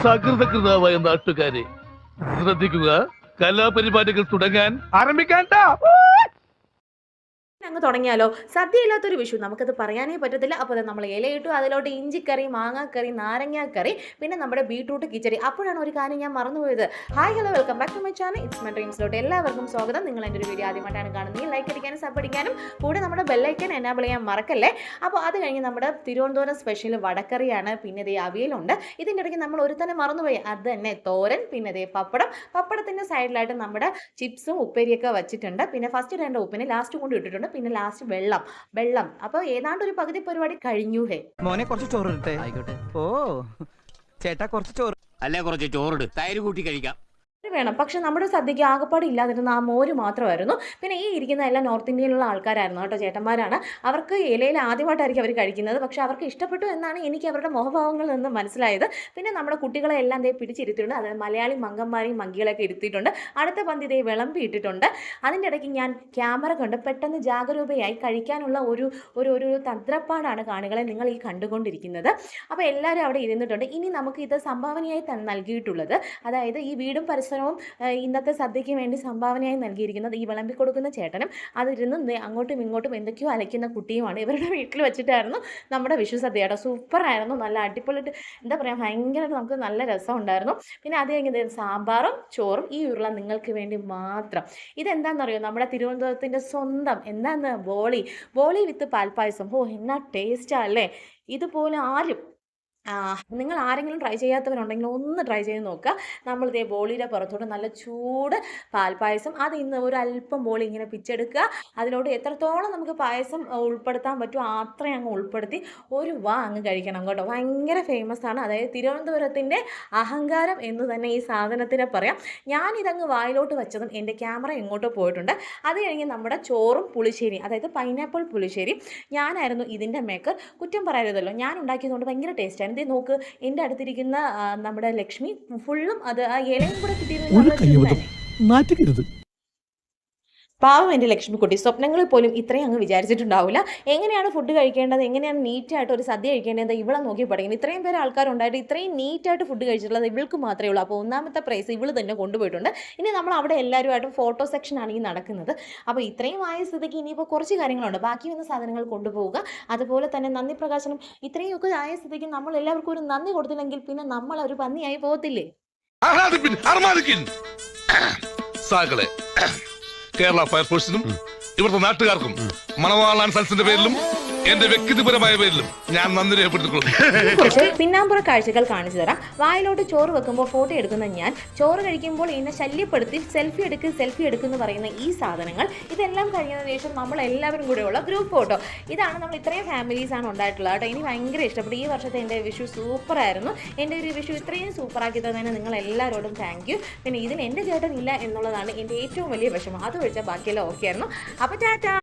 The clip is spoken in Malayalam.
സകൃതകൃതാവായ നാട്ടുകാരെ ശ്രദ്ധിക്കുക, കലാപരിപാടികൾ തുടങ്ങാൻ ആരംഭിക്കാൻ. അങ്ങ് തുടങ്ങിയാലോ? സദ്യ ഇല്ലാത്തൊരു വിഷു നമുക്കത് പറയാനേ പറ്റത്തില്ല. അപ്പോൾ നമ്മൾ ഇലയിട്ടു, അതിലോട്ട് ഇഞ്ചിക്കറി, മാങ്ങാക്കറി, നാരങ്ങാക്കറി, പിന്നെ നമ്മുടെ ബീട്രൂട്ട് കിച്ചടി. അപ്പോഴാണ് ഒരു കാര്യം ഞാൻ മറന്നുപോയത്. Hi hello, welcome back to my channel. It's my ഡ്രീംസിലോട്ട് എല്ലാവർക്കും സ്വാഗതം. നിങ്ങൾ എൻ്റെ ഒരു വീഡിയോ ആദ്യമായിട്ടാണ് കാണുന്നത്, ലൈക്ക് അടിക്കാനും സബ് അടിക്കാനും കൂടെ നമ്മുടെ ബെല്ലൈക്കൻ എനാബിൾ ചെയ്യാൻ മറക്കല്ലേ. അപ്പോൾ അത് കഴിഞ്ഞ് നമ്മുടെ തിരുവനന്തപുരം സ്പെഷ്യൽ വടക്കറിയാണ്, പിന്നെ ദേ അവിയലുണ്ട്. ഇതിൻ്റെ ഇടയ്ക്ക് നമ്മൾ ഒരു തന്നെ മറന്നുപോയി, അത് തന്നെ തോരൻ, പിന്നെ ദേ പപ്പടത്തിൻ്റെ സൈഡിലായിട്ട് നമ്മുടെ ചിപ്സും ഉപ്പേരിയൊക്കെ വെച്ചിട്ടുണ്ട്. പിന്നെ ഫസ്റ്റ് രണ്ട് ഉപ്പിന് ലാസ്റ്റ് കൊണ്ട് ഇട്ടിട്ടുണ്ട്, പിന്നെ ലാസ്റ്റ് വെള്ളം. അപ്പൊ ഏതാണ്ട് ഒരു പകുതി പരിപാടി കഴിഞ്ഞു. മോനെ കുറച്ച് ചോറ് ഇട്ടെ. ആയിക്കോട്ടെ. ഓ ചേട്ടാ കുറച്ച് ചോറ്. അല്ലേ കുറച്ച് ചോറിട്, തൈര് കൂട്ടി കഴിക്കാം. വേണം. പക്ഷെ നമ്മുടെ സദ്യക്ക് ആകപ്പാട് ഇല്ലാതിരുന്ന ആ മോര് മാത്രമായിരുന്നു. പിന്നെ ഈ ഇരിക്കുന്ന എല്ലാം നോർത്ത് ഇന്ത്യയിലുള്ള ആൾക്കാരായിരുന്നു കേട്ടോ, ചേട്ടന്മാരാണ്. അവർക്ക് ഇലയിൽ ആദ്യമായിട്ടായിരിക്കും അവർ കഴിക്കുന്നത്. പക്ഷെ അവർക്ക് ഇഷ്ടപ്പെട്ടു എന്നാണ് എനിക്ക് അവരുടെ മുഖഭാവങ്ങളിൽ നിന്ന് മനസ്സിലായത്. പിന്നെ നമ്മുടെ കുട്ടികളെ എല്ലാം ദേ പിടിച്ചിരുത്തിയിട്ടുണ്ട്. അതായത് മലയാളി മങ്കന്മാരെയും മങ്കികളൊക്കെ ഇരുത്തിയിട്ടുണ്ട്. അടുത്ത പന്തി ദേ വിളമ്പി ഇട്ടിട്ടുണ്ട്. അതിൻ്റെ ഇടയ്ക്ക് ഞാൻ ക്യാമറ കണ്ട് പെട്ടെന്ന് ജാഗരൂപയായി കഴിക്കാനുള്ള ഒരു തന്ത്രപ്പാടാണ് കാണികളെ നിങ്ങൾ ഈ കണ്ടുകൊണ്ടിരിക്കുന്നത്. അപ്പോൾ എല്ലാവരും അവിടെ ഇരുന്നിട്ടുണ്ട്. ഇനി നമുക്ക് ഇത് സംഭാവനയായി നൽകിയിട്ടുള്ളത്, അതായത് ഈ വീടും പരിസരവും ഇന്നത്തെ സദ്യയ്ക്ക് വേണ്ടി സംഭാവനയായി നൽകിയിരിക്കുന്നത് ഈ വിളമ്പി കൊടുക്കുന്ന ചേട്ടനും അതിരുന്ന് അങ്ങോട്ടും ഇങ്ങോട്ടും എന്തൊക്കെയോ അലയ്ക്കുന്ന കുട്ടിയുമാണ്. ഇവരുടെ വീട്ടിൽ വെച്ചിട്ടായിരുന്നു നമ്മുടെ വിഷു സദ്യ കേട്ടോ. സൂപ്പറായിരുന്നു, നല്ല അടിപൊളിയായിട്ട്, എന്താ പറയുക, ഭയങ്കരമായിട്ട് നമുക്ക് നല്ല രസം ഉണ്ടായിരുന്നു. പിന്നെ അത് കഴിഞ്ഞ് സാമ്പാറും ചോറും ഈ ഉരുള നിങ്ങൾക്ക് വേണ്ടി മാത്രം. ഇതെന്താണെന്നറിയോ, നമ്മുടെ തിരുവനന്തപുരത്തിൻ്റെ സ്വന്തം എന്താന്ന് ബോളി വിത്ത് പാൽപ്പായസം. ഓ എന്നാ ടേസ്റ്റാ അല്ലേ. ഇതുപോലെ നിങ്ങൾ ആരെങ്കിലും ട്രൈ ചെയ്യാത്തവരുണ്ടെങ്കിൽ ഒന്ന് ട്രൈ ചെയ്ത് നോക്കുക. നമ്മൾ ഇതേ ബോളിയുടെ പുറത്തോട്ട് നല്ല ചൂട് പാൽപ്പായസം, അത് ഇന്ന് ഒരു അല്പം ബോളി ഇങ്ങനെ പിച്ചെടുക്കുക. അതിലോട്ട് എത്രത്തോളം നമുക്ക് പായസം ഉൾപ്പെടുത്താൻ പറ്റുമോ അത്രയും അങ്ങ് ഉൾപ്പെടുത്തി ഒരു അങ്ങ് കഴിക്കണം കേട്ടോ. ഭയങ്കര ഫേമസ് ആണ്. അതായത് തിരുവനന്തപുരത്തിൻ്റെ അഹങ്കാരം എന്ന് തന്നെ ഈ സാധനത്തിനെ പറയാം. ഞാനിതങ്ങ് വായിലോട്ട് വെച്ചതും എൻ്റെ ക്യാമറ എങ്ങോട്ടോ പോയിട്ടുണ്ട്. അത് കഴിഞ്ഞ് നമ്മുടെ ചോറും പുളിശ്ശേരി, അതായത് പൈനാപ്പിൾ പുളിശ്ശേരി, ഞാനായിരുന്നു ഇതിൻ്റെ മേക്കർ. കുറ്റം പറയരുതല്ലോ, ഞാൻ ഉണ്ടാക്കിയതുകൊണ്ട് ഭയങ്കര ടേസ്റ്റാണ്. നോക്ക്, എൻ്റെ അടുത്തിരിക്കുന്ന നമ്മുടെ ലക്ഷ്മി ഫുള്ളും അത് ആ ഇലയും കൂടെ കിട്ടിയിരുന്നു. പാവം എൻ്റെ ലക്ഷ്മിക്കുട്ടി സ്വപ്നങ്ങളിൽ പോലും ഇത്രയും അങ്ങ് വിചാരിച്ചിട്ടുണ്ടാവില്ല. എങ്ങനെയാണ് ഫുഡ് കഴിക്കേണ്ടത്, എങ്ങനെയാണ് നീറ്റായിട്ട് ഒരു സദ്യ കഴിക്കേണ്ടത്, ഇവളെ നോക്കി പഠിക്കുന്നത്. ഇത്രയും പേര് ആൾക്കാരുണ്ടായിട്ട് ഇത്രയും നീറ്റായിട്ട് ഫുഡ് കഴിച്ചിട്ടുള്ളത് ഇവൾക്ക് മാത്രമേ ഉള്ളൂ. അപ്പോൾ ഒന്നാമത്തെ പ്രൈസ് ഇവൾ തന്നെ കൊണ്ടുപോയിട്ടുണ്ട്. ഇനി നമ്മൾ അവിടെ എല്ലാവരുമായിട്ടും ഫോട്ടോ സെക്ഷനാണ് ഈ നടക്കുന്നത്. അപ്പോൾ ഇത്രയും ആയ സ്ഥിതിക്ക് ഇനിയിപ്പോൾ കുറച്ച് കാര്യങ്ങളുണ്ട്, ബാക്കി വന്ന സാധനങ്ങൾ കൊണ്ടുപോവുക. അതുപോലെ തന്നെ നന്ദി പ്രകാശനം ഇത്രയൊക്കെ ആയ സ്ഥിതിക്ക് നമ്മൾ എല്ലാവർക്കും ഒരു നന്ദി കൊടുത്തില്ലെങ്കിൽ പിന്നെ നമ്മൾ ഒരു പന്നിയായി പോകത്തില്ലേ. കേരള ഫയർഫോഴ്സിനും ഇവിടുത്തെ നാട്ടുകാർക്കും മണവാളാൻ സൽസിന്റെ പേരിലും എന്റെ വ്യക്തിപരമായ പേരിലും ഞാൻ നന്ദി രേഖപ്പെടുത്തിക്കൊള്ളുന്നു. പിന്നാമ്പുറ കാഴ്ചകൾ കാണിച്ചു തരാം. വായിലോട്ട് ചോറ് വെക്കുമ്പോൾ ഫോട്ടോ എടുക്കുന്ന ഞാൻ, ചോറ് കഴിക്കുമ്പോൾ എന്നെ ശല്യപ്പെടുത്തി സെൽഫി എടുക്കുന്നു പറയുന്ന ഈ സാധനങ്ങൾ, ഇതെല്ലാം കഴിഞ്ഞതിന് ശേഷം നമ്മൾ എല്ലാവരും കൂടെയുള്ള ഗ്രൂപ്പ് ഫോട്ടോ. ഇതാണ് നമ്മൾ ഇത്രയും ഫാമിലീസാണ് ഉണ്ടായിട്ടുള്ളത് കേട്ടോ. എനിക്ക് ഭയങ്കര ഇഷ്ടപ്പെട്ടു. ഈ വർഷത്തെ എൻ്റെ വിഷു സൂപ്പറായിരുന്നു. എൻ്റെ ഒരു വിഷു ഇത്രയും സൂപ്പറാക്കി തന്നതിന് നിങ്ങൾ എല്ലാവരോടും താങ്ക് യു. പിന്നെ ഇതിൽ എൻ്റെ ചേട്ടൻ ഇല്ല എന്നുള്ളതാണ് എൻ്റെ ഏറ്റവും വലിയ വിഷമം. അത് ഒഴിച്ചാൽ ബാക്കിയെല്ലാം ഓക്കെ ആയിരുന്നു. അപ്പോൾ ടാറ്റാ.